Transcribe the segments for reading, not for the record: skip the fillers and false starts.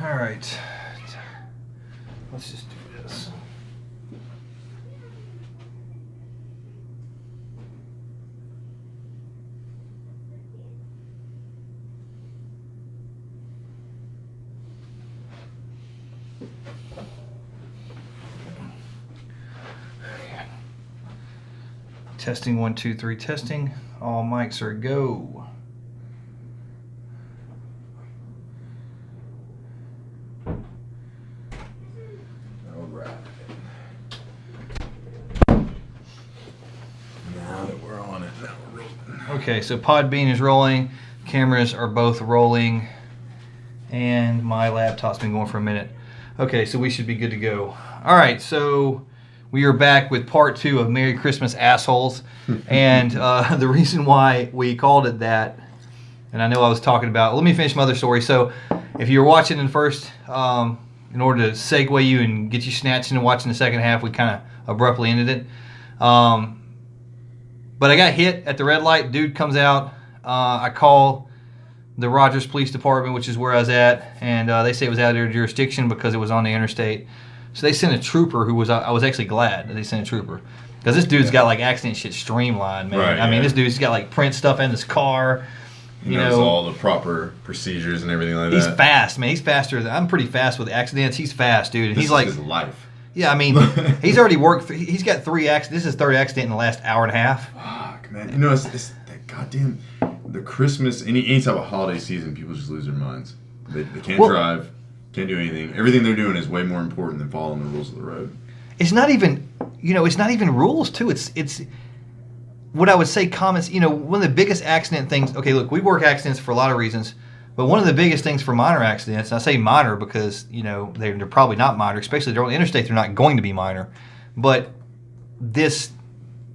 All right. Let's just do this. Testing 1, 2, 3. Testing. All mics are go. Okay, so Podbean is rolling, cameras are both rolling, and my laptop's been going for a minute. Okay, so we should be good to go. All right, so we are back with part 2 of Merry Christmas Assholes, and the reason why we called it that, and I know I was talking about, let me finish my other story. So if you were watching in first, in order to segue you and get you snatched into watching the second half, we kind of abruptly ended it. But I got hit at the red light. Dude comes out. I call the Rogers Police Department, which is where I was at, and they say it was out of their jurisdiction because it was on the interstate. So they sent a trooper who was, I was actually glad that they sent a trooper. Because this dude's got like accident shit streamlined, man. Right, I mean, this dude's got like print stuff in his car. He knows all the proper procedures and everything like that. He's fast, man. He's faster. I'm pretty fast with accidents. He's fast, dude. And This he's is like, his life. yeah, I mean, he's already worked. He's got 3 accidents. This is his 3rd accident in the last hour and a half. Fuck, man. You know, it's that goddamn the Christmas, any type of holiday season, people just lose their minds. They can't drive, can't do anything. Everything they're doing is way more important than following the rules of the road. It's not even, it's not even rules too. It's what I would say comments. One of the biggest accident things. Okay, look, we work accidents for a lot of reasons. But one of the biggest things for minor accidents, and I say minor because, they're probably not minor, especially if they're on the interstate, they're not going to be minor. But this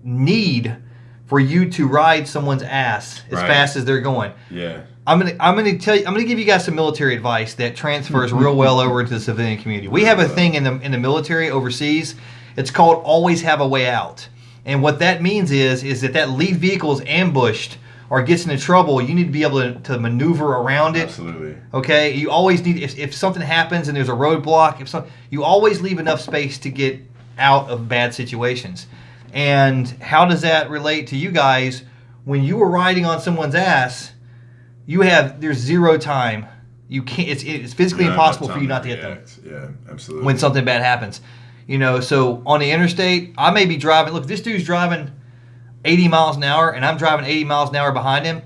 need for you to ride someone's ass as fast as they're going. Yeah. I'm gonna give you guys some military advice that transfers real well over into the civilian community. We have a thing in the military overseas. It's called always have a way out. And what that means is that lead vehicle is ambushed or gets into trouble, you need to be able to maneuver around it. Absolutely. Okay? You always need, if something happens and there's a roadblock, you always leave enough space to get out of bad situations. And how does that relate to you guys? When you are riding on someone's ass, there's zero time. You can't. It's physically impossible for you not to hit them. Yeah, absolutely. When something bad happens, So on the interstate, I may be driving. Look, this dude's driving 80 miles an hour, and I'm driving 80 miles an hour behind him.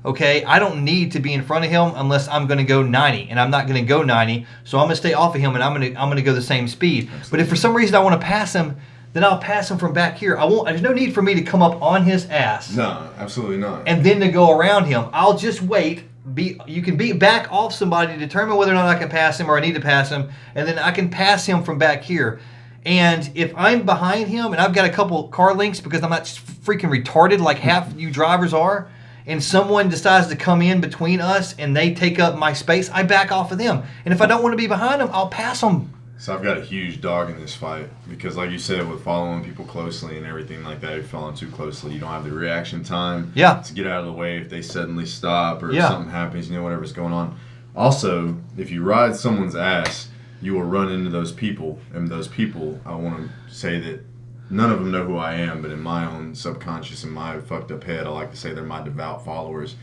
Okay, I don't need to be in front of him unless I'm going to go 90, and I'm not going to go 90, so I'm going to stay off of him, and I'm going to go the same speed. Absolutely. But if for some reason I want to pass him, then I'll pass him from back here. There's no need for me to come up on his ass. No, absolutely not. And then to go around him. I'll just wait. You can be back off somebody to determine whether or not I can pass him or I need to pass him, and then I can pass him from back here. And if I'm behind him and I've got a couple car links because I'm not freaking retarded like half you drivers are, and someone decides to come in between us and they take up my space, I back off of them. And if I don't want to be behind them, I'll pass them. So I've got a huge dog in this fight because, like you said, with following people closely and everything like that, if you're following too closely, you don't have the reaction time to get out of the way if they suddenly stop or if something happens, whatever's going on. Also, if you ride someone's ass, you will run into those people, and those people, I want to say that none of them know who I am, but in my own subconscious, in my fucked up head, I like to say they're my devout followers.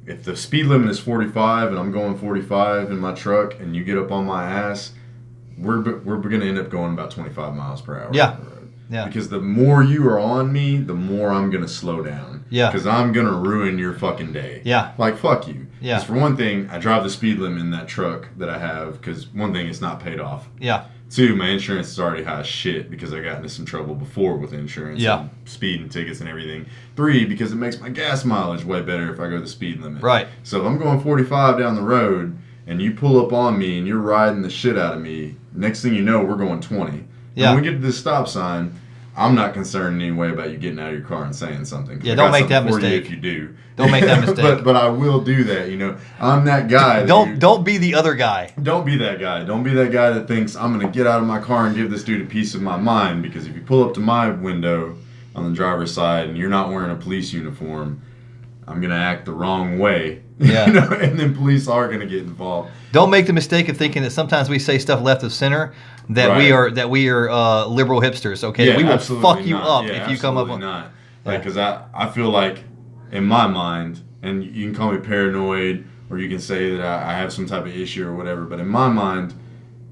If the speed limit is 45 and I'm going 45 in my truck and you get up on my ass, we're going to end up going about 25 miles per hour. Yeah. On the road. Yeah. Because the more you are on me, the more I'm going to slow down. Yeah. Because I'm going to ruin your fucking day. Yeah. Like, fuck you. Yeah. Because for one thing, I drive the speed limit in that truck that I have because one thing, it's not paid off. Yeah. 2, my insurance is already high as shit because I got into some trouble before with insurance. Yeah. And speed and tickets and everything. 3, because it makes my gas mileage way better if I go the speed limit. Right. So if I'm going 45 down the road and you pull up on me and you're riding the shit out of me, next thing you know, we're going 20. Yeah. When we get to this stop sign, I'm not concerned in any way about you getting out of your car and saying something. Yeah, don't make that mistake. If you do. Don't make that mistake. but I will do that, I'm that guy. Don't be the other guy. Don't be that guy. Don't be that guy that thinks I'm going to get out of my car and give this dude a piece of my mind, because if you pull up to my window on the driver's side and you're not wearing a police uniform, I'm going to act the wrong way Yeah. And then police are going to get involved. Don't make the mistake of thinking that sometimes we say stuff left of center that we are liberal hipsters. Okay, we will fuck you up if you come up on. Not. Because I feel like in my mind, and you can call me paranoid, or you can say that I have some type of issue or whatever, but in my mind,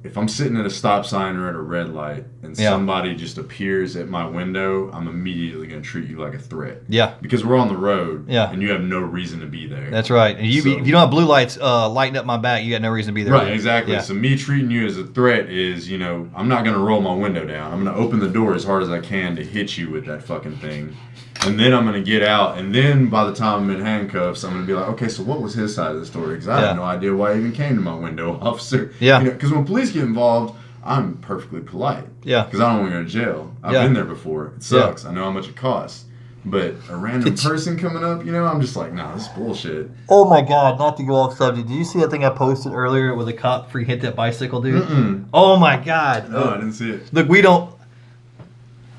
if I'm sitting at a stop sign or at a red light and somebody just appears at my window, I'm immediately going to treat you like a threat. Yeah. Because we're on the road and you have no reason to be there. That's right. And if you don't have blue lights lighting up my back, you got no reason to be there. Right, exactly. Yeah. So me treating you as a threat is, I'm not going to roll my window down. I'm going to open the door as hard as I can to hit you with that fucking thing. And then I'm going to get out, and then by the time I'm in handcuffs, I'm going to be like, okay, so what was his side of the story? Because I have no idea why he even came to my window, officer. Yeah. Because when police get involved, I'm perfectly polite. Yeah. Because I don't want to go to jail. I've been there before. It sucks. I know how much it costs. But a random person coming up, I'm just like, nah, this is bullshit. Oh my God, not to go off subject. Did you see that thing I posted earlier where the cop hit that bicycle dude? Mm-mm. Oh my God. No, I didn't see it. Look,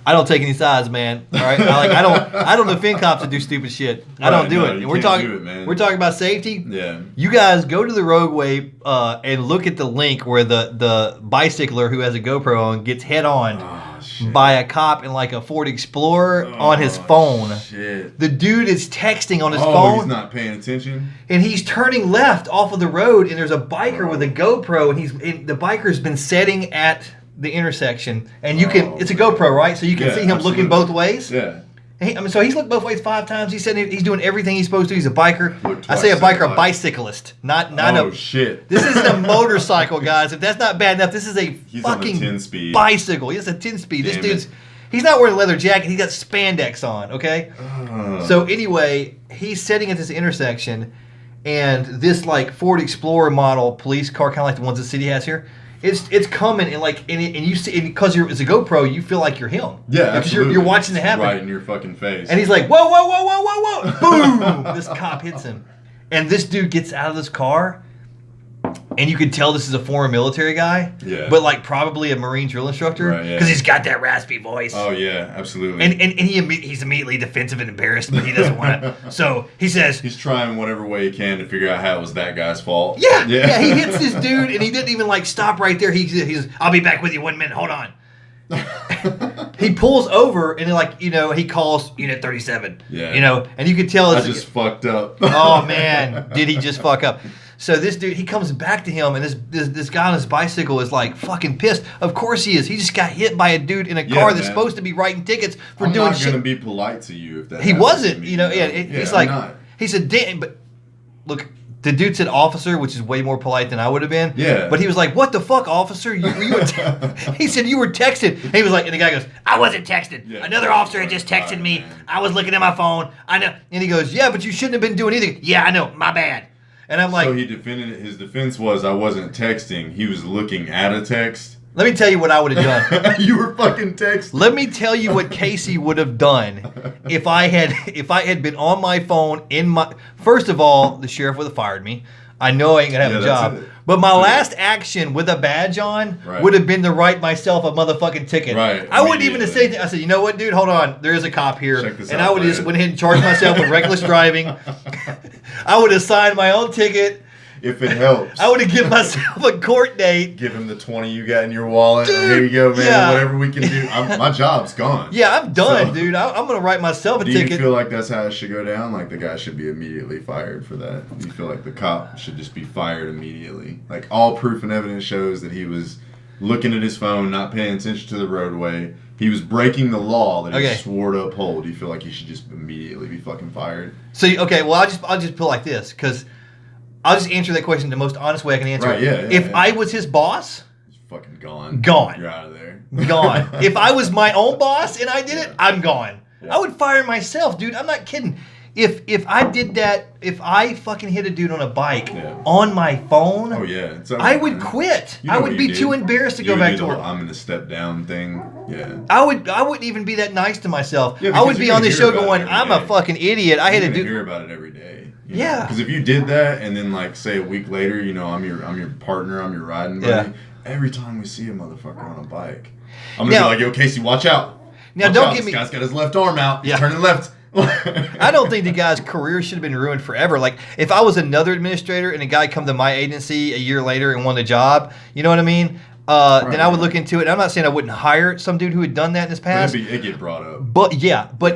I don't take any sides, man. All right, I don't defend cops that do stupid shit. I don't do it. And we're talking about safety. Yeah. You guys go to the roadway and look at the link where the bicycler who has a GoPro on gets head on by a cop in like a Ford Explorer on his phone. Shit. The dude is texting on his phone. He's not paying attention. And he's turning left off of the road, and there's a biker with a GoPro, and the biker's been setting at the intersection, and it's a GoPro, right? So you can see him looking both ways. Yeah. So he's looked both ways 5 times. He said he's doing everything he's supposed to. He's a biker. I say a biker, a bicyclist, not shit. This isn't a motorcycle, guys. If that's not bad enough, this is a fucking 10-speed bicycle. He has a 10-speed. This dude's he's not wearing a leather jacket. He's got spandex on. Okay. So anyway, he's sitting at this intersection, and this like Ford Explorer model police car, kind of like the ones the city has here. It's coming and you see, because it's a GoPro, you feel like you're him. Yeah, because you're watching it happen right in your fucking face. And he's like, whoa, whoa, whoa, whoa, whoa, whoa, boom! This cop hits him, and this dude gets out of this car, and you can tell this is a former military guy. Yeah. But like probably a Marine drill instructor, because he's got that raspy voice. Oh yeah, absolutely. And he's immediately defensive and embarrassed, but he doesn't want to. So he says he's trying whatever way he can to figure out how it was that guy's fault. Yeah. He hits this dude, and he didn't even like stop right there. He's I'll be back with you 1 minute. Hold on. He pulls over, and he calls Unit 37. Yeah. And you can tell I just fucked up. Oh man, did he just fuck up? So this dude, he comes back to him, and this guy on his bicycle is like fucking pissed. Of course he is. He just got hit by a dude in a car that's supposed to be writing tickets for doing shit. I'm not going to be polite to you if that. He wasn't. He's like, he said, "Damn!" But look, the dude said "officer," which is way more polite than I would have been. Yeah. But he was like, "What the fuck, officer? You were?" He said, "You were texted." And he was like, and the guy goes, "I wasn't texted. Yeah, another officer had just texted me. Man. I was looking at my phone. I know." And he goes, "Yeah, but you shouldn't have been doing anything." "Yeah, I know. My bad." And I'm like, so his defense was, I wasn't texting. He was looking at a text. Let me tell you what I would have done. You were fucking texting. Let me tell you what Casey would have done if I had been on my phone First of all, the sheriff would have fired me. I know I ain't gonna have a job. But my last action with a badge on would have been to write myself a motherfucking ticket. Right. I wouldn't even have said anything. I said, you know what, dude, hold on. There is a cop here. And I would have just went ahead and charged myself with reckless driving. I would have signed my own ticket. If it helps. I would have given myself a court date. Give him the 20 you got in your wallet. Dude, here you go, man. Yeah. Whatever we can do. My job's gone. Yeah, I'm done, dude. I'm going to write myself a ticket. Do you feel like that's how it should go down? Like the guy should be immediately fired for that? Do you feel like the cop should just be fired immediately? Like all proof and evidence shows that he was looking at his phone, not paying attention to the roadway. He was breaking the law that he swore to uphold. Do you feel like he should just immediately be fucking fired? So, okay, well, I'll just put it like this, because I'll just answer that question the most honest way I can answer it. If I was his boss, he's fucking gone. Gone. You're out of there. Gone. If I was my own boss and I did it, I'm gone. Yeah. I would fire myself, dude. I'm not kidding. If I did that, if I fucking hit a dude on a bike on my phone, I would quit. I would be too embarrassed to go back to work. I'm gonna step down thing. Yeah. I wouldn't even be that nice to myself. I would be on this show going, I'm a fucking idiot. I had to hear about it every day. Yeah. Because if you did that and then like say a week later, I'm your partner, I'm your riding buddy. Yeah. Every time we see a motherfucker on a bike, I'm gonna be like, yo, Casey, watch out. Now don't get me. This guy's got his left arm out. He's turning left. I don't think the guy's career should have been ruined forever. Like, if I was another administrator and a guy come to my agency a year later and won the job, you know what I mean? Then I would look into it. And I'm not saying I wouldn't hire some dude who had done that in his past. It'd get brought up. But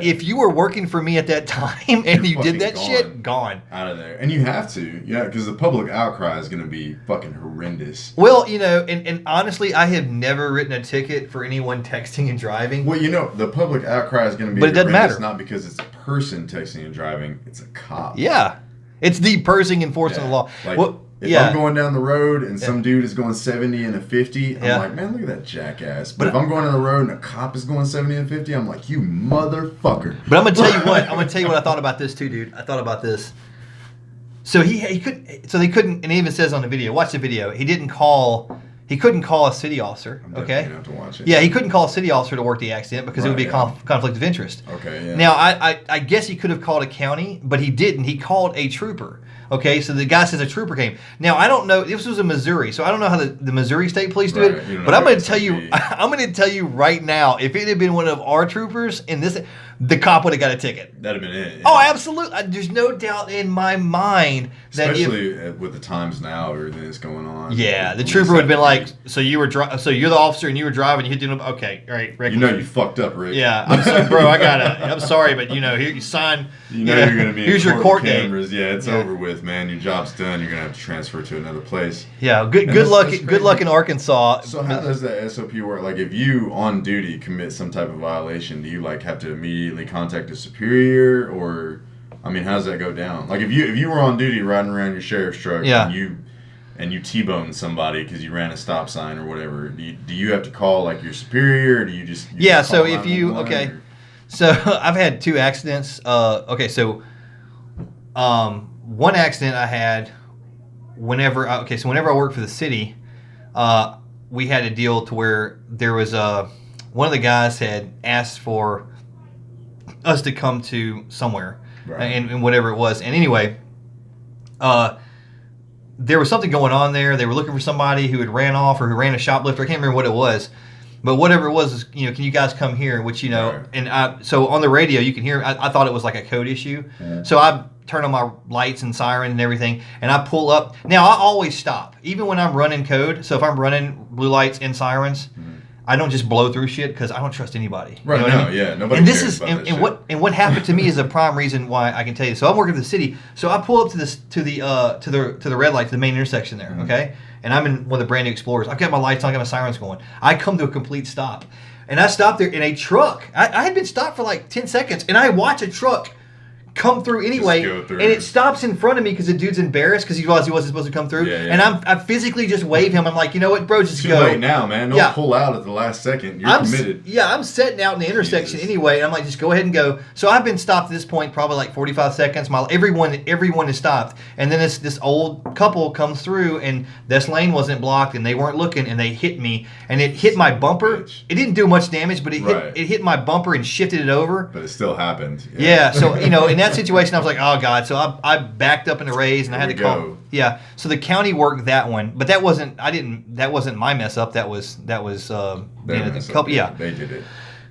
if you were working for me at that time and you did that shit, gone. Out of there. And you have to. Yeah, because the public outcry is going to be fucking horrendous. Well, and honestly, I have never written a ticket for anyone texting and driving. Well, the public outcry is going to be but it doesn't matter. Not because it's a person texting and driving, it's a cop. Yeah. It's the person enforcing the law. Like, if I'm going down the road and some dude is going 70 and a 50, I'm like, man, look at that jackass. But if I'm going down the road and a cop is going 70 and 50, I'm like, you motherfucker. But I'm going to tell you what. I thought about this too, dude. I thought about this. So he couldn't. So they couldn't. And it even says on the video. Watch the video. He couldn't call a city officer. I'm definitely gonna have to watch it. Yeah, he couldn't call a city officer to work the accident because it would be a conflict of interest. Okay. Yeah. Now I guess he could have called a county, but he didn't. He called a trooper. Okay, so the guy says a trooper came. Now I don't know. This was in Missouri, so I don't know how the Missouri State Police do it. But I'm going to tell you. I'm going to tell you right now. If it had been one of our troopers in this, the cop would have got a ticket. That'd have been it. Yeah. Oh, absolutely. There's no doubt in my mind that especially with the times now, everything that's going on. Yeah, the trooper would have been like, "So you're the officer and you were driving. You hit the okay, all right, Rick, you fucked up, Rick." Yeah, I'm sorry, bro. I'm sorry, but here you sign. You're going to be. Here's your court cameras. Date. Yeah, it's over with, man. Your job's done. You're going to have to transfer to another place. Yeah, good luck. Good luck in Arkansas. So how does that SOP work? Like, if you on duty commit some type of violation, do you have to immediately contact a superior, or how does that go down? Like, if you were on duty riding around your sheriff's truck and you T-boned somebody because you ran a stop sign or whatever, do you have to call your superior, or do you just so if you so I've had 2 accidents. One accident I had whenever I worked for the city, we had a deal to where there was one of the guys had asked for us to come to somewhere, and whatever it was. And anyway, there was something going on there. They were looking for somebody who had ran off or who ran a shoplifter. I can't remember what it was. But whatever it was, can you guys come here? Which, and so on the radio, you can hear, I thought it was like a code issue. Yeah. So I turn on my lights and siren and everything, and I pull up. Now, I always stop, even when I'm running code. So if I'm running blue lights and sirens, I don't just blow through shit because I don't trust anybody. Right, you know what I mean? Yeah, nobody and cares this is, about and what happened to me is a prime reason why I can tell you. So I'm working for the city. So I pull up to the red light, to the main intersection there, okay? And I'm in one of the brand new Explorers. I've got my lights on, I've got my sirens going. I come to a complete stop. And I stopped there in a truck. I had been stopped for 10 seconds, and I watch a truck come through anyway, and it stops in front of me because the dude's embarrassed because he realized he wasn't supposed to come through. Yeah, yeah. And I physically just wave him. I'm like, you know what, bro, just too go. Too late now, man. Don't pull out at the last second. You're committed. I'm setting out in the intersection anyway. And I'm like, just go ahead and go. So I've been stopped at this point probably 45 seconds. Everyone is stopped. And then this old couple comes through, and this lane wasn't blocked, and they weren't looking, and they hit me, and it hit my bumper. It didn't do much damage, but it hit my bumper and shifted it over. But it still happened. Yeah. So in that situation, I was like, oh God. So I backed up in a raise, and I had to call. Yeah. So the county worked that one, but that wasn't my mess up. That was the couple. Yeah. They did it.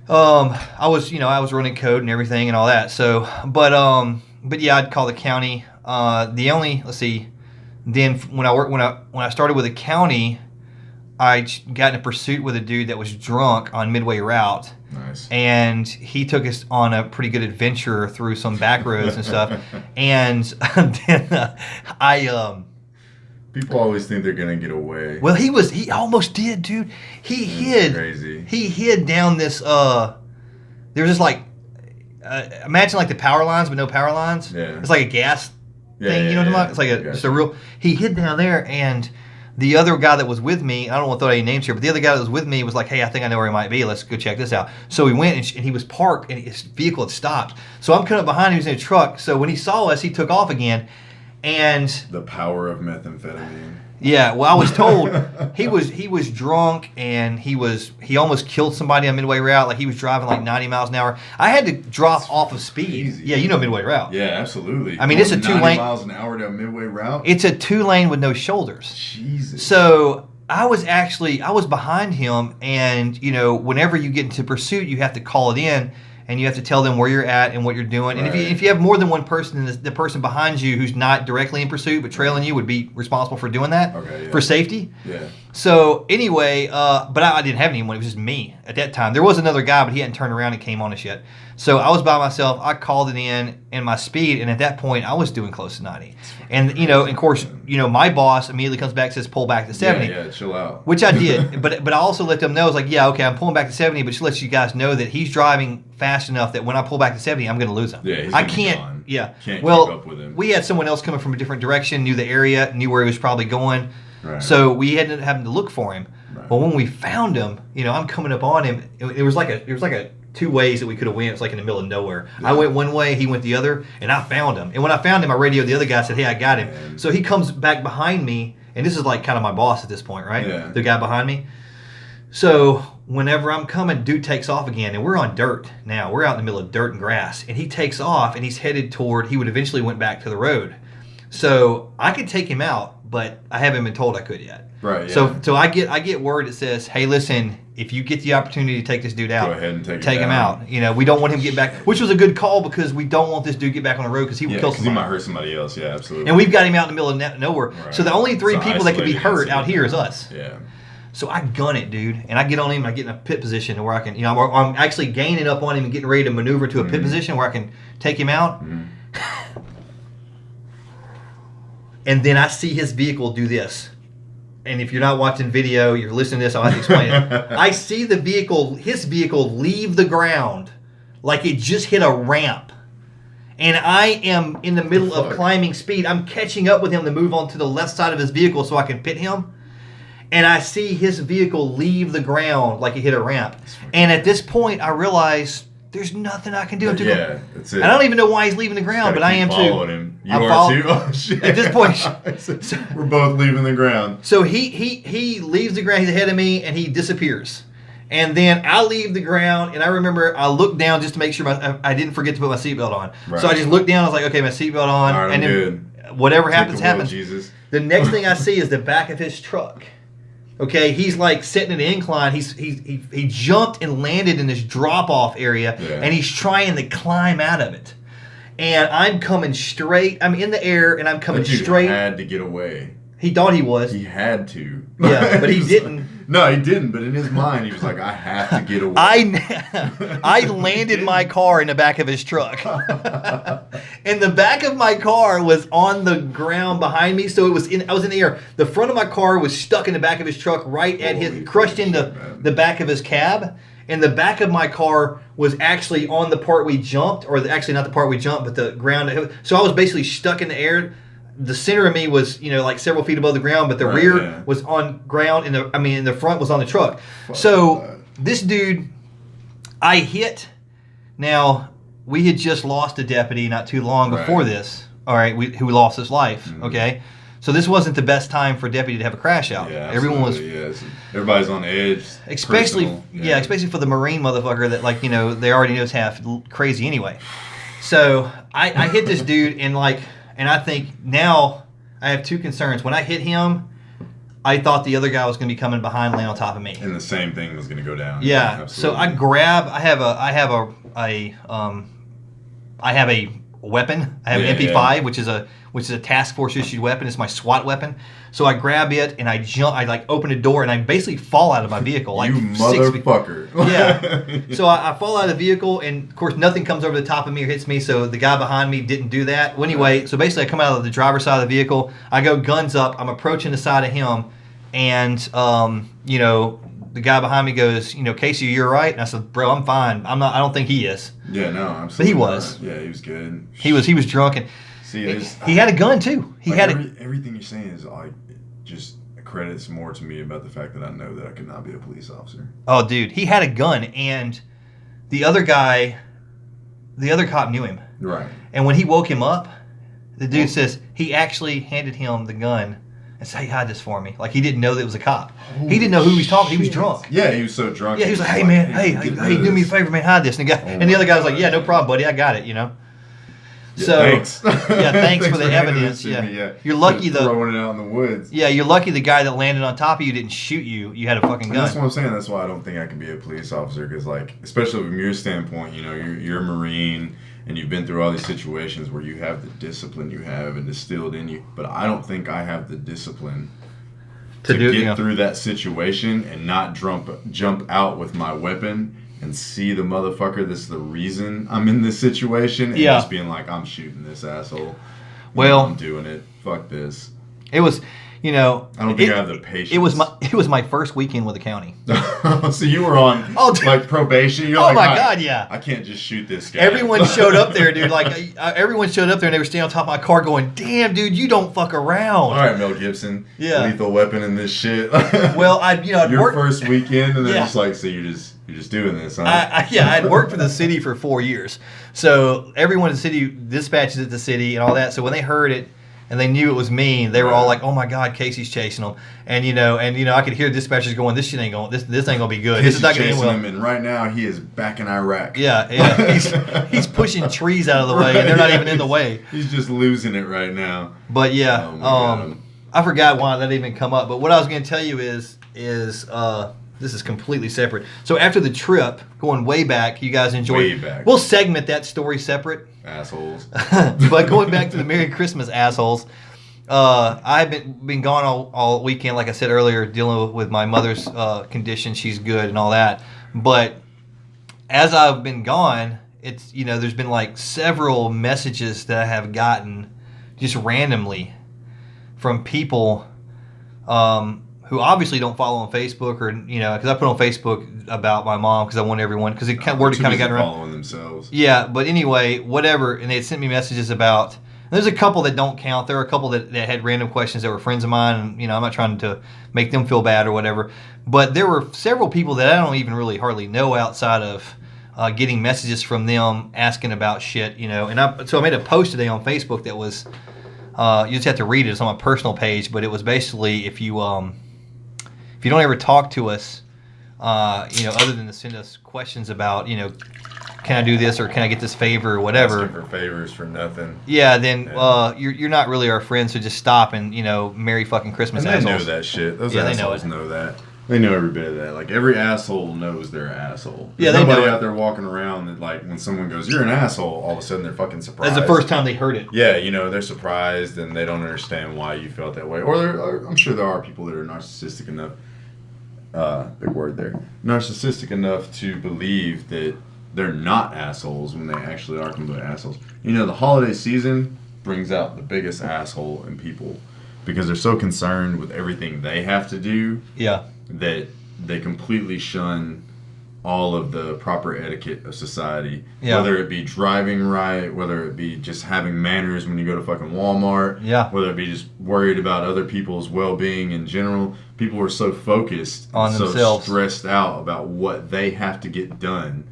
I was running code and everything and all that. So, but yeah, I'd call the county. Then when I started with the county, I got in a pursuit with a dude that was drunk on Midway Route. Nice. And he took us on a pretty good adventure through some back roads and stuff. And then people always think they're gonna get away. Well, he almost did, dude. He hid. Crazy. He hid down this. There was just imagine the power lines but no power lines. Yeah. It's like a gas thing. You know what I'm talking about? It's just a real. He hid down there, and the other guy that was with me, I don't want to throw any names here, but the other guy that was with me was like, hey, I think I know where he might be. Let's go check this out. So we went, and he was parked, and his vehicle had stopped. So I'm coming up behind him. He was in a truck. So when he saw us, he took off again. And the power of methamphetamine. Yeah, well, I was told he was drunk, and he almost killed somebody on Midway Route. He was driving 90 miles an hour. I had to drop off of speed. Crazy. Yeah, you know Midway Route. Yeah, absolutely. I mean, it's a 2-lane. 90 miles an hour down Midway Route. It's a 2-lane with no shoulders. Jesus. So I was behind him, and whenever you get into pursuit, you have to call it in. and you have to tell them where you're at and what you're doing. And if you have more than one person, the person behind you who's not directly in pursuit but trailing you would be responsible for doing that for safety. Yeah. So anyway, but I didn't have anyone. It was just me at that time. There was another guy, but he hadn't turned around and came on us yet. So I was by myself. I called it in and my speed, and at that point, I was doing close to 90. And of course, my boss immediately comes back and says, "Pull back to 70." Yeah, chill out. Which I did, but I also let them know, I was like, yeah, okay, I'm pulling back to 70, but just let you guys know that he's driving fast enough that when I pull back to 70, I'm going to lose him. Yeah, he's I can't. Gone. Yeah. Can't well, keep up with him. We had someone else coming from a different direction, knew the area, knew where he was probably going. Right. So we ended up having to look for him. Right. But when we found him, I'm coming up on him. It was like a two ways that we could have went. It's like in the middle of nowhere. Yeah. I went one way, he went the other, and I found him. And when I found him, I radioed the other guy, said, "Hey, I got him." Man. So he comes back behind me, and this is like kind of my boss at this point, right? Yeah. The guy behind me. So whenever I'm coming, dude takes off again, and we're on dirt now. We're out in the middle of dirt and grass, and he takes off, and he's headed toward. He would eventually went back to the road. So I could take him out, but I haven't been told I could yet. Right. Yeah. So I get word that says, "Hey, listen, if you get the opportunity to take this dude out, go ahead and take him out. We don't want him to get back," which was a good call because we don't want this dude to get back on the road because he will kill somebody. He might hurt somebody else. Yeah, absolutely. And we've got him out in the middle of nowhere. Right. So the only three people that could be hurt out here is us. Yeah. So I gun it, dude, and I get on him. And I get in a pit position where I can, I'm actually gaining up on him and getting ready to maneuver to a pit position where I can take him out. Mm-hmm. And then I see his vehicle do this. And if you're not watching video, you're listening to this, I'll have to explain it. I see his vehicle leave the ground like it just hit a ramp. And I am in the middle of climbing speed. I'm catching up with him to move on to the left side of his vehicle so I can pit him. And I see his vehicle leave the ground like it hit a ramp. And at this point, I realize there's nothing I can do. Yeah, that's it. I don't even know why he's leaving the ground, but I am too. Him. You are too? Oh, shit. At this point. We're both leaving the ground. So he leaves the ground. He's ahead of me, and he disappears. And then I leave the ground, and I remember I looked down just to make sure I didn't forget to put my seatbelt on. Right. So I just looked down. I was like, okay, my seatbelt on. All right, and I'm then good. Whatever happens, happens. Jesus. The next thing I see is the back of his truck. Okay, he's like sitting in an incline. He jumped and landed in this drop-off area, and he's trying to climb out of it. And I'm coming straight. I'm in the air, and I'm coming straight. He had to get away. He thought he was. He had to. Yeah, but he didn't. No, he didn't. But in his mind, he was like, "I have to get away." I landed my car in the back of his truck, and the back of my car was on the ground behind me. So I was in the air. The front of my car was stuck in the back of his truck, right at crushed into the back of his cab. And the back of my car was actually on the part we jumped, or actually not the part we jumped, but the ground. So I was basically stuck in the air. The center of me was, like several feet above the ground, but the rear was on ground, and the front was on the truck. This dude, I hit. Now, we had just lost a deputy not too long before this. All right, who lost his life. Mm-hmm. Okay, so this wasn't the best time for a deputy to have a crash out. Yeah, everyone was. Yes. Everybody's on edge. Especially, especially for the Marine motherfucker that they already knows half crazy anyway. So I hit this dude and I think now I have two concerns. When I hit him, I thought the other guy was going to be coming behind, laying on top of me, and the same thing was going to go down. Yeah. So I grab. I have a weapon. I have an MP5, which is a task force issued weapon. It's my SWAT weapon. So I grab it and I jump. I open a door and I basically fall out of my vehicle. You motherfucker. Yeah. So I fall out of the vehicle, and of course nothing comes over the top of me or hits me. So the guy behind me didn't do that. Well, anyway, so basically I come out of the driver's side of the vehicle. I go guns up. I'm approaching the side of him, and the guy behind me goes, "Casey, you're right." And I said, "Bro, I'm fine. I'm not. I don't think he is." Yeah, no, absolutely. But he was. Not. Yeah, he was good. He was drunk, and he had a gun too. Everything you're saying is just credits more to me about the fact that I know that I could not be a police officer. Oh, dude, he had a gun, and the other cop knew him. Right. And when he woke him up, the dude says he actually handed him the gun and said, "Hey, hide this for me." Like he didn't know that it was a cop. He didn't know who he was talking. He was drunk. Yeah, he was so drunk. Yeah, he was like, "Hey, man, hey, do me a favor, man, hide this." And the other guy was like, "Yeah, no problem, buddy, I got it." So thanks. Thanks for the evidence. Yeah. You're lucky throwing it out in the woods. Yeah, you're lucky the guy that landed on top of you didn't shoot you. You had a fucking gun. And that's what I'm saying. That's why I don't think I can be a police officer, because like, especially from your standpoint, you know, you're a Marine and you've been through all these situations where you have the discipline you have and distilled in you. But I don't think I have the discipline to get through that situation and not jump out with my weapon and see the motherfucker that's the reason I'm in this situation and just being like, I'm shooting this asshole. Well, I'm doing it. Fuck this. It was, you know, I don't think I have the patience. It was my first weekend with the county. So you were on like probation. You're like, my God, yeah. I can't just shoot this guy. Everyone showed up there, dude. Like everyone showed up there, and they were standing on top of my car, going, "Damn, dude, you don't fuck around." All right, Mel Gibson. Yeah. Lethal Weapon in this shit. Well, your first weekend, and then just like, so you're just doing this, huh? I'd worked for the city for 4 years, so everyone in the city dispatches at the city and all that. So when they heard it and they knew it was me, they were all like, "Oh my God, Casey's chasing them," and I could hear dispatchers going, "This shit ain't going. This ain't gonna be good. This is not gonna end well." Him, and right now he is back in Iraq. Yeah. He's pushing trees out of the way, and they're not even in the way. He's just losing it right now. But I forgot why that even come up. But what I was going to tell you is this is completely separate. So after the trip, going way back, you guys enjoyed. Way back. We'll segment that story separate. Assholes. But going back to the Merry Christmas assholes, I've been gone all weekend, like I said earlier, dealing with my mother's condition. She's good and all that. But as I've been gone, it's there's been like several messages that I have gotten just randomly from people who obviously don't follow on Facebook, or because I put on Facebook about my mom because I want everyone, because word kind of got around following themselves. Yeah, but anyway, whatever, and they had sent me messages about. There's a couple that don't count. There are a couple that had random questions that were friends of mine, and I'm not trying to make them feel bad or whatever. But there were several people that I don't even really hardly know outside of getting messages from them asking about shit, And so I made a post today on Facebook that was. You just have to read it. It's on my personal page, but it was basically if you don't ever talk to us, other than to send us questions about, can I do this or can I get this favor or whatever. Asking for favors for nothing. Yeah, then you're not really our friends, so just stop and Merry fucking Christmas. And they assholes. know that shit. Those assholes know that. They know every bit of that. Like, every asshole knows they're an asshole. There's nobody out there walking around that, like, when someone goes, "You're an asshole," all of a sudden they're fucking surprised. That's the first time they heard it. Yeah, they're surprised and they don't understand why you felt that way. Or I'm sure there are people that are narcissistic enough, big word there, narcissistic enough to believe that they're not assholes when they actually are complete assholes. The holiday season brings out the biggest asshole in people because they're so concerned with everything they have to do. Yeah. That they completely shun all of the proper etiquette of society. Yeah. Whether it be driving right, whether it be just having manners when you go to fucking Walmart. Yeah. Whether it be just worried about other people's well-being in general. People are so focused on and themselves, so stressed out about what they have to get done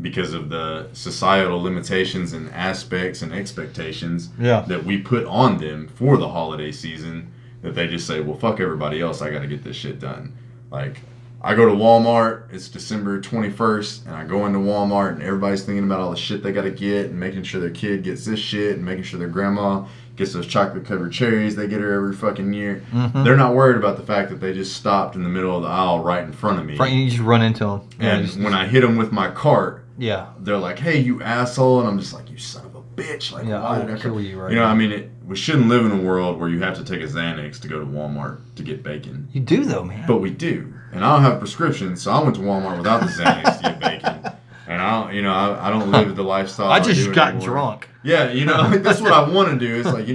because of the societal limitations and aspects and expectations that we put on them for the holiday season, that they just say, well, fuck everybody else, I got to get this shit done. Like, I go to Walmart, it's December 21st, and I go into Walmart, and everybody's thinking about all the shit they got to get, and making sure their kid gets this shit, and making sure their grandma gets those chocolate-covered cherries they get her every fucking year. Mm-hmm. They're not worried about the fact that they just stopped in the middle of the aisle right in front of me. You just run into them. And when I hit them with my cart, yeah, they're like, "Hey, you asshole," and I'm just like, "You son of a bitch!" Like, why did I kill you right now? I mean, we shouldn't live in a world where you have to take a Xanax to go to Walmart to get bacon. You do though, man. But we do, and I don't have a prescription, so I went to Walmart without the Xanax to get bacon. And I don't live the lifestyle. I just got drunk. Yeah, that's what I want to do. It's like,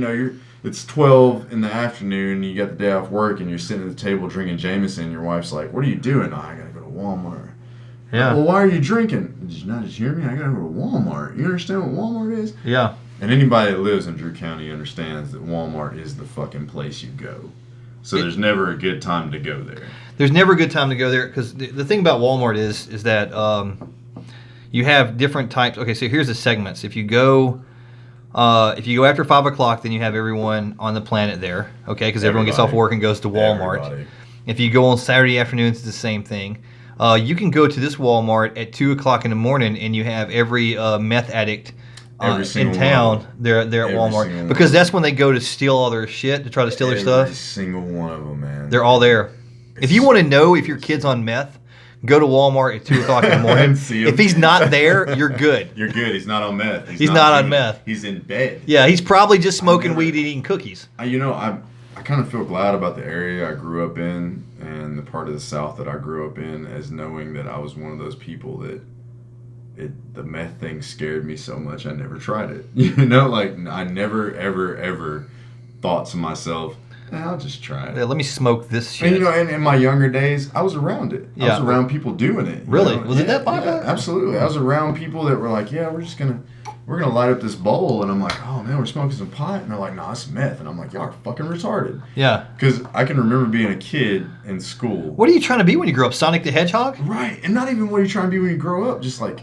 it's 12 in the afternoon, you got the day off work, and you're sitting at the table drinking Jameson. Your wife's like, "What are you doing?" "Oh, I gotta go to Walmart." Yeah. "Well, why are you drinking?" "Did you not just hear me? I gotta go to Walmart." You understand what Walmart is? Yeah. And anybody that lives in Drew County understands that Walmart is the fucking place you go. So there's never a good time to go there. There's never a good time to go there because the thing about Walmart is that you have different types. Okay, so here's the segments. If you go after 5 o'clock, then you have everyone on the planet there. Okay, because everyone gets off work and goes to Walmart. Everybody. If you go on Saturday afternoons, it's the same thing. You can go to this Walmart at 2 o'clock in the morning, and you have every meth addict in town, they're at Walmart because that's when they go to steal all their shit to try to steal their stuff. Every single one of them, man. They're all there. If you want to know if your kid's on meth, go to Walmart at 2:00 in the morning. If he's not there, you're good. You're good. He's not on meth. He's not on meth. He's in bed. Yeah, he's probably just smoking weed and eating cookies. I kind of feel glad about the area I grew up in and the part of the South that I grew up in, as knowing that I was one of those people that the meth thing scared me so much I never tried it. Like I never ever thought to myself, I'll just try it. Yeah, let me smoke this shit. And in my younger days, I was around it. I was around people doing it. Really? Was it that popular? Yeah, absolutely. I was around people that were like, yeah, we're gonna light up this bowl, and I'm like, oh man, we're smoking some pot, and they're like, no, it's meth, and I'm like, y'all are fucking retarded. Yeah. Because I can remember being a kid in school. What are you trying to be when you grow up? Sonic the Hedgehog? Right, and not even what are you trying to be when you grow up. Just like,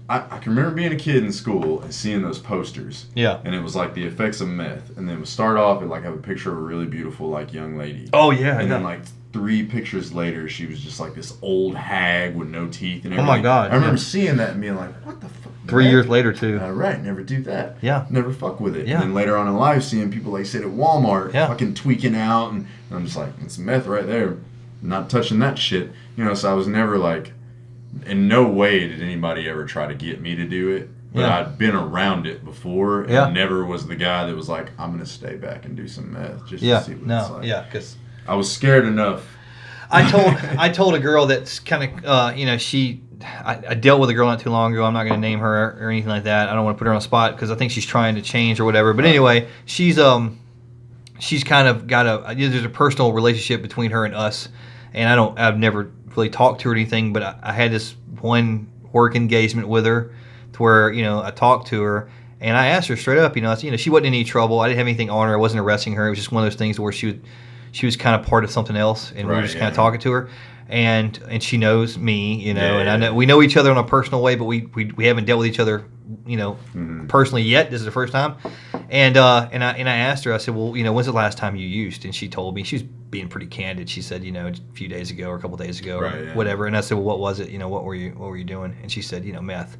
I can remember being a kid in school and seeing those posters. Yeah. And it was like the effects of meth, and then it would start off and like have a picture of a really beautiful like young lady. Oh yeah. And then like 3 pictures later, she was just like this old hag with no teeth and everything. Oh my God. I remember seeing that and being like, what the fuck? 3 years later too. Right, never do that. Yeah. Never fuck with it. Yeah. And then later on in life, seeing people like sit at Walmart, yeah, fucking tweaking out, and I'm just like, it's meth right there. Not touching that shit. So I was never like, in no way did anybody ever try to get me to do it. But I'd been around it before, and never was the guy that was like, I'm gonna stay back and do some meth just to see what it's like. Yeah, because I was scared enough. I told a girl that's kind of I dealt with a girl not too long ago. I'm not going to name her or anything like that. I don't want to put her on the spot because I think she's trying to change or whatever. But anyway, she's kind of got there's a personal relationship between her and us, and I've never really talked to her or anything. But I had this one work engagement with her, to where I talked to her and I asked her straight up. She wasn't in any trouble. I didn't have anything on her. I wasn't arresting her. It was just one of those things where she was kind of part of something else, and we were just kind of talking to her. And she knows me, and I know we know each other in a personal way, but we haven't dealt with each other, personally yet. This is the first time. And I asked her, I said, well, when's the last time you used? And she told me, she was being pretty candid. She said, a few days ago or a couple days ago or whatever. And I said, well, what was it? What were you doing? And she said, meth.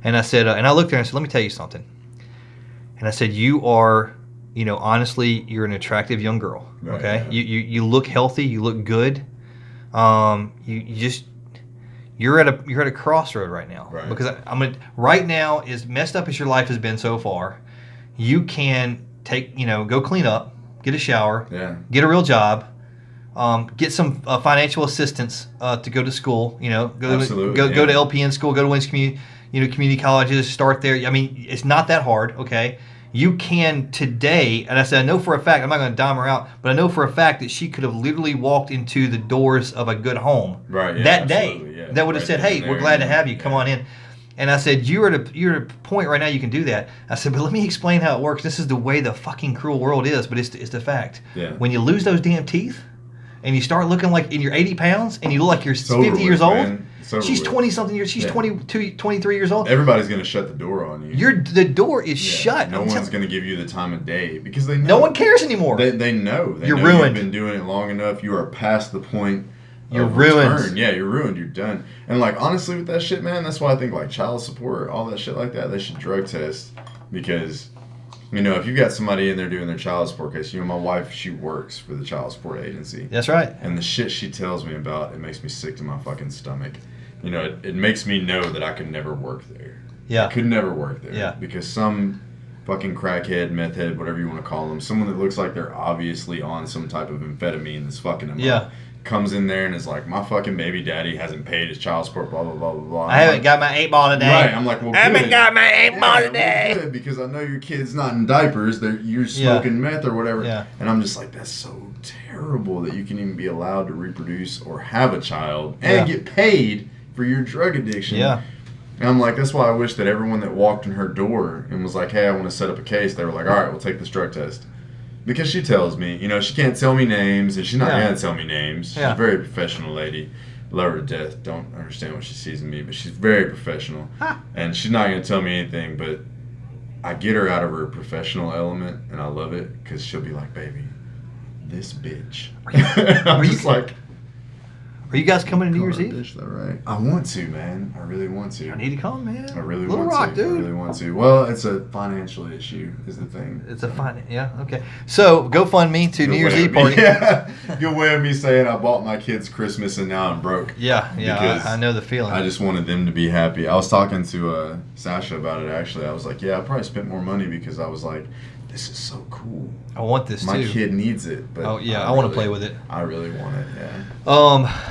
And I said, and I looked at her and I said, let me tell you something. And I said, you are, honestly, you're an attractive young girl. Right, okay, yeah. You look healthy. You look good. You're at a crossroad right now, right. Because right now, as messed up as your life has been so far, you can go clean up, get a shower, get a real job, get some financial assistance to go to school, go to LPN school, go to women's community colleges, start there. It's not that hard, okay? You can today, and I said, I know for a fact, I'm not going to dime her out, but I know for a fact that she could have literally walked into the doors of a good home that day. That would have said, hey, we're glad to have you. Come on in. And I said, you're at a point right now you can do that. I said, but let me explain how it works. This is the way the fucking cruel world is, but it's the fact. Yeah. When you lose those damn teeth, and you start looking like, and you're 80 pounds, and you look like you're 50 years old, she's 20-something years, she's 22, 23 years old. Everybody's going to shut the door on you. The door is shut. No one's going to give you the time of day because they know. No one cares anymore. They know. You're ruined. You've been doing it long enough. You are past the point You're ruined. Return. Yeah, you're ruined. You're done. And like honestly, with that shit, man, that's why I think like child support, all that shit like that, they should drug test because, if you've got somebody in there doing their child support case, my wife, she works for the child support agency. That's right. And the shit she tells me about, it makes me sick to my fucking stomach. It makes me know that I could never work there. Yeah. I could never work there. Yeah. Because some fucking crackhead, meth head, whatever you want to call them, someone that looks like they're obviously on some type of amphetamine that's fucking them up, comes in there and is like, my fucking baby daddy hasn't paid his child support, blah, blah, blah, blah, blah. I haven't got my 8 ball today. Right. I'm like, well, good. I haven't got my 8 ball today. Well, good, because I know your kid's not in diapers. You're smoking meth or whatever. Yeah. And I'm just like, that's so terrible that you can even be allowed to reproduce or have a child and get paid for your drug addiction. Yeah. And I'm like, that's why I wish that everyone that walked in her door and was like, hey, I want to set up a case, they were like, all right, we'll take this drug test. Because she tells me, she can't tell me names, and she's not going to tell me names. She's a very professional lady. Love her to death. Don't understand what she sees in me, but she's very professional. And she's not going to tell me anything, but I get her out of her professional element, and I love it, because she'll be like, baby, this bitch. I'm just like... Are you guys coming to New Year's Eve? Dish that right. I want to, man. I really want to. I need to come, man. I really Little want Rock, to. dude. I really want to. Well, it's a financial issue, is the thing. It's a yeah, okay. So GoFundMe to New Year's Eve party. Yeah, good way of me saying I bought my kids Christmas and now I'm broke. Yeah, I know the feeling. I just wanted them to be happy. I was talking to Sasha about it actually. I was like, yeah, I probably spent more money because I was like, this is so cool. I want this my too. My kid needs it. But I want to play with it. I really want it. Yeah.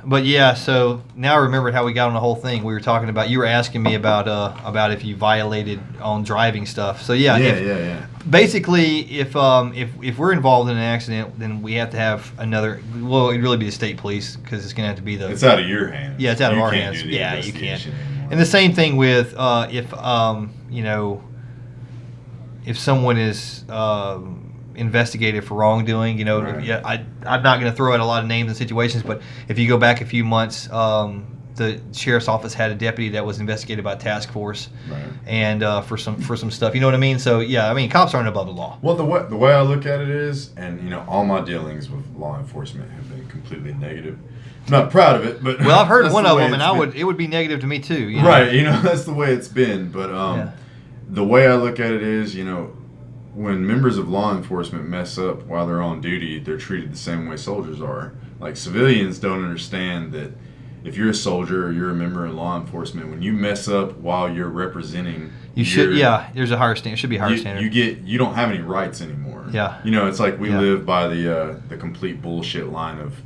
But yeah, so now I remembered how we got on the whole thing. We were talking about, you were asking me about if you violated on driving stuff. So yeah. Basically, if we're involved in an accident, then we have to have another. Well, it'd really be the state police because it's gonna have to be the. It's out of your hands. Yeah, it's out of our hands. Yeah, you can't. And the same thing with if someone is investigated for wrongdoing, right. I'm not going to throw out a lot of names and situations, but if you go back a few months, the sheriff's office had a deputy that was investigated by a task force, right. And for some stuff, you know what I mean? So yeah, I mean, cops aren't above the law. Well, the way I look at it is, and all my dealings with law enforcement have been completely negative. I'm not proud of it, but well, I've heard one of them, and it would be negative to me too. Right, that's the way it's been. But the way I look at it is, when members of law enforcement mess up while they're on duty, they're treated the same way soldiers are. Like, civilians don't understand that if you're a soldier or you're a member of law enforcement, when you mess up while you're representing, there's a higher standard. Should be a higher standard. You don't have any rights anymore. Yeah. It's like we live by the complete bullshit line of,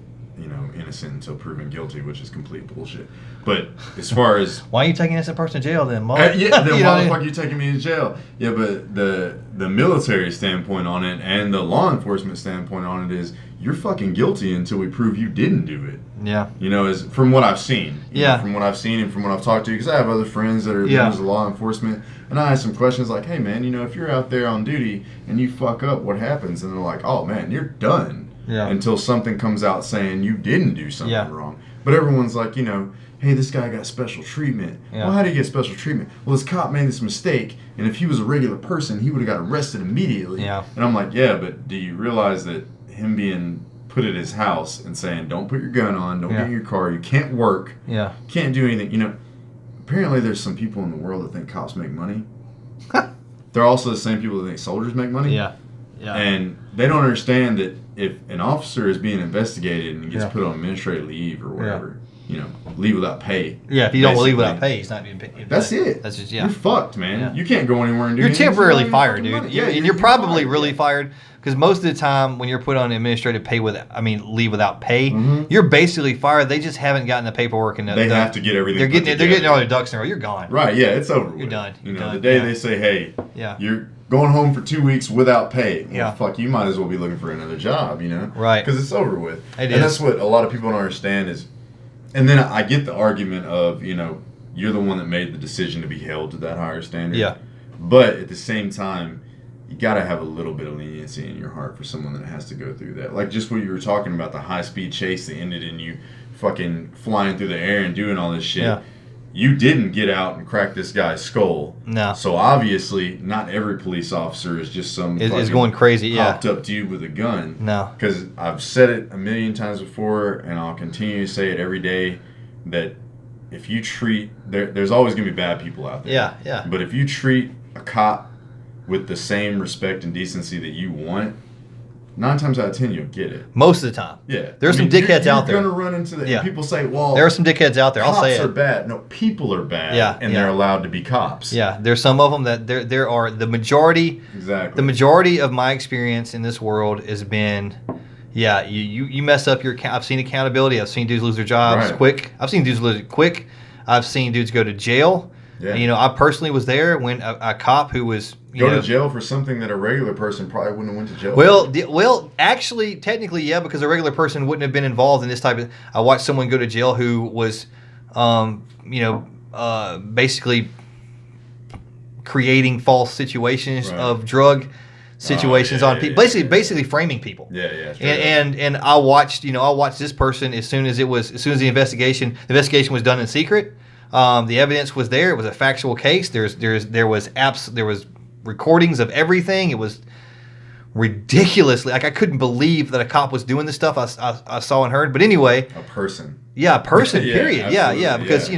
innocent until proven guilty, which is complete bullshit. But as far as why are you taking innocent person to jail then, Mom? why the fuck are you taking me to jail? Yeah, but the military standpoint on it and the law enforcement standpoint on it is you're fucking guilty until we prove you didn't do it. Yeah. Is from what I've seen. From what I've seen and from what I've talked to, because I have other friends that are members of law enforcement, and I ask some questions like, hey man, if you're out there on duty and you fuck up, what happens? And they're like, oh man, you're done. Yeah. Until something comes out saying you didn't do something wrong. But everyone's like, hey, this guy got special treatment. Yeah. Well, how did he get special treatment? Well, this cop made this mistake, and if he was a regular person, he would have got arrested immediately. Yeah. And I'm like, yeah, but do you realize that him being put at his house and saying, don't put your gun on, don't get in your car, you can't work, can't do anything. Apparently there's some people in the world that think cops make money. They're also the same people that think soldiers make money. Yeah. Yeah. And they don't understand that if an officer is being investigated and gets put on administrative leave or whatever, leave without pay. Yeah, if you don't leave without pay, he's not being paid. That's it. That's just, You're fucked, man. You can't go anywhere and do anything. You're temporarily fired, dude. And you're probably really fired because most of the time when you're put on administrative leave without pay, you're basically fired. They just haven't gotten the paperwork and they have to get everything. They're getting all their ducks in a row. You're gone. Right? Yeah, it's over. You're done. The day they say, hey, you're going home for 2 weeks without pay. Well, fuck, you might as well be looking for another job, Right. Because it's over with. That's what a lot of people don't understand is, and then I get the argument of, you're the one that made the decision to be held to that higher standard. Yeah. But at the same time, you got to have a little bit of leniency in your heart for someone that has to go through that. Like just what you were talking about, the high-speed chase that ended in you fucking flying through the air and doing all this shit. Yeah. You didn't get out and crack this guy's skull. No. So obviously, not every police officer is just some is going crazy. Popped up dude with a gun. No. Because I've said it a million times before, and I'll continue to say it every day, that if you treat there's always going to be bad people out there. Yeah, yeah. But if you treat a cop with the same respect and decency that you want, 9 times out of 10 you'll get it. Most of the time. Yeah. There's some dickheads out there. You're going to run into the people say, well, there are some dickheads out there. I'll say it. Cops are bad. No, people are bad. And they're allowed to be cops. Yeah. There's some of them that there are the majority. Exactly. The majority of my experience in this world has been, you mess up your. I've seen accountability. I've seen dudes lose their jobs quick. I've seen dudes lose it quick. I've seen dudes go to jail. Yeah. And, I personally was there when a cop who was go to jail for something that a regular person probably wouldn't have went to jail for. Well, actually, technically, yeah, because a regular person wouldn't have been involved in this type of. I watched someone go to jail who was, basically creating false situations of drug situations on people, basically framing people. Yeah. And I watched this person as soon as the investigation was done in secret. The evidence was there. It was a factual case. There was recordings of everything. It was ridiculously, like I couldn't believe that a cop was doing this stuff I saw and heard. But anyway, a person. Yeah, a person. Yeah, period. Yeah, because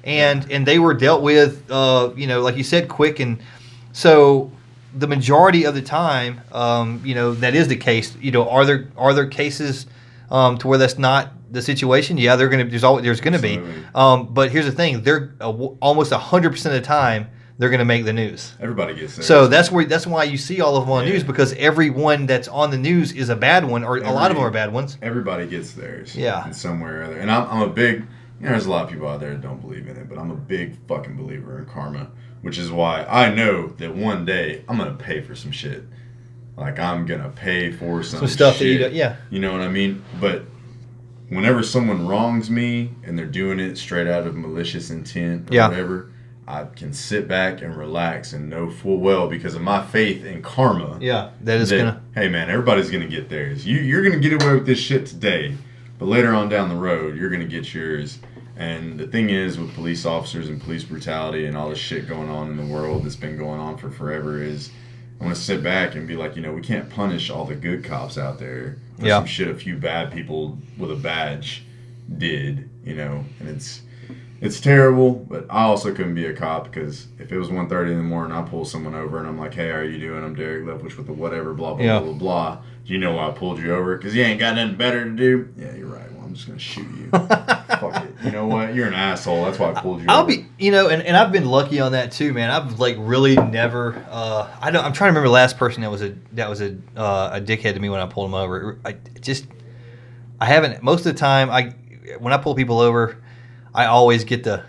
and they were dealt with, like you said, quick, and so the majority of the time, that is the case. Are there cases to where that's not the situation? Yeah, there's gonna be. But here's the thing: they're almost 100% of the time they're gonna make the news. Everybody gets there. So that's why you see all of them on the news, because everyone that's on the news is a bad one, or a lot of them are bad ones. Everybody gets theirs. Yeah. In some way or other. And I'm a big. There's a lot of people out there that don't believe in it, but I'm a big fucking believer in karma, which is why I know that one day I'm gonna pay for some shit. Like I'm gonna pay for some stuff shit. that you You know what I mean? But whenever someone wrongs me and they're doing it straight out of malicious intent or whatever, I can sit back and relax and know full well, because of my faith in karma. Yeah, that is gonna. Hey man, everybody's gonna get theirs. You're gonna get away with this shit today, but later on down the road, you're gonna get yours. And the thing is, with police officers and police brutality and all this shit going on in the world that's been going on for forever, is I want to sit back and be like, we can't punish all the good cops out there for some shit a few bad people with a badge did, and it's terrible. But I also couldn't be a cop, because if it was 1:30 in the morning, I pull someone over and I'm like, hey, how are you doing? I'm Derek Leftwich with the whatever, blah, blah, blah, blah, blah. Do you know why I pulled you over? Because you ain't got nothing better to do? Yeah, you're right. Well, I'm just going to shoot you. Fuck it. You know what? You're an asshole. That's why I pulled you over. And I've been lucky on that too, man. I've really never. I'm trying to remember the last person that was a dickhead to me when I pulled him over. I haven't. Most of the time, when I pull people over, I always get the.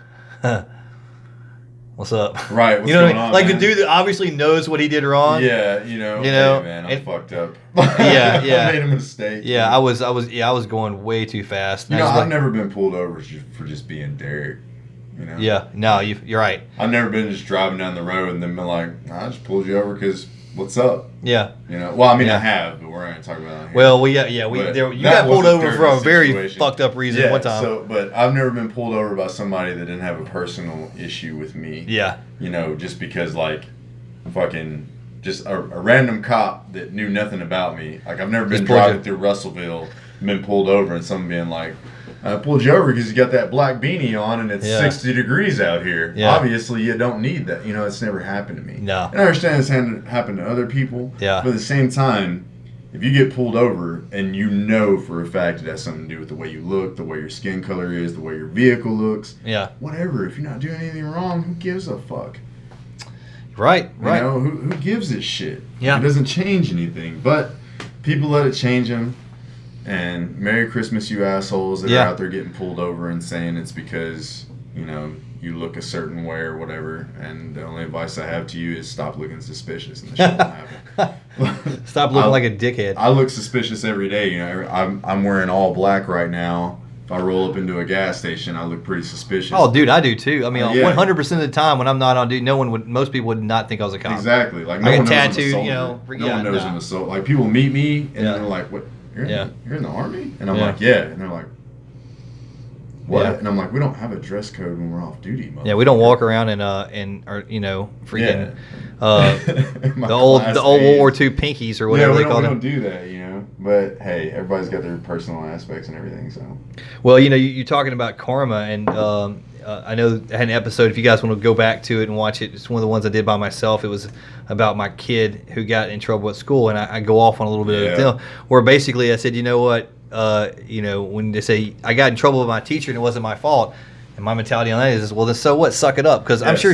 What's up? Right. What's going on, like man? the dude that obviously knows what he did wrong. Yeah, hey, man, I fucked up. Yeah. I made a mistake. Yeah, I was going way too fast. I've never been pulled over for just being Derek. Yeah. No, you're right. I've never been just driving down the road and then been like, I just pulled you over because what's up? Yeah. Well, I mean, I have, but we're not going to talk about that here. Well, you got pulled over for a very fucked up reason one time. But I've never been pulled over by somebody that didn't have a personal issue with me. Yeah. Just because, fucking, just a random cop that knew nothing about me. Like, I've never been driving through Russellville and been pulled over and someone being like, I pulled you over because you got that black beanie on and it's 60 degrees out here. Yeah. Obviously, you don't need that. It's never happened to me. No. And I understand it's happened to other people. Yeah. But at the same time, if you get pulled over and you know for a fact it has something to do with the way you look, the way your skin color is, the way your vehicle looks, whatever. If you're not doing anything wrong, who gives a fuck? Right. Who gives a shit? Yeah. It doesn't change anything. But people let it change them. And Merry Christmas, you assholes that are out there getting pulled over and saying it's because, you look a certain way or whatever. And the only advice I have to you is stop looking suspicious and the shit won't happen. Stop looking like a dickhead. I look suspicious every day. I'm wearing all black right now. If I roll up into a gas station, I look pretty suspicious. Oh, dude, I do too. I mean, 100% of the time when I'm not on duty, most people would not think I was a cop. Exactly. Like no one knows tattooed, no one knows I'm a soldier. Like people meet me and they're like, "What? You're in the army?" And I'm like, "Yeah." And they're like, "What?" Yeah. And I'm like, "We don't have a dress code when we're off duty, motherfucker." Yeah, we don't walk around in freaking the old World War II pinkies or whatever they call them. We don't do that, But hey, everybody's got their personal aspects and everything. So, well, you're talking about karma, and I know I had an episode. If you guys want to go back to it and watch it, it's one of the ones I did by myself. It was about my kid who got in trouble at school, and I go off on a little bit of a deal where basically I said, you know what, when they say I got in trouble with my teacher and it wasn't my fault. And my mentality on that is, well, then so what? Suck it up, because I'm sure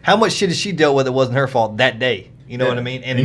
how much shit has she dealt with that wasn't her fault that day? You know what I mean? And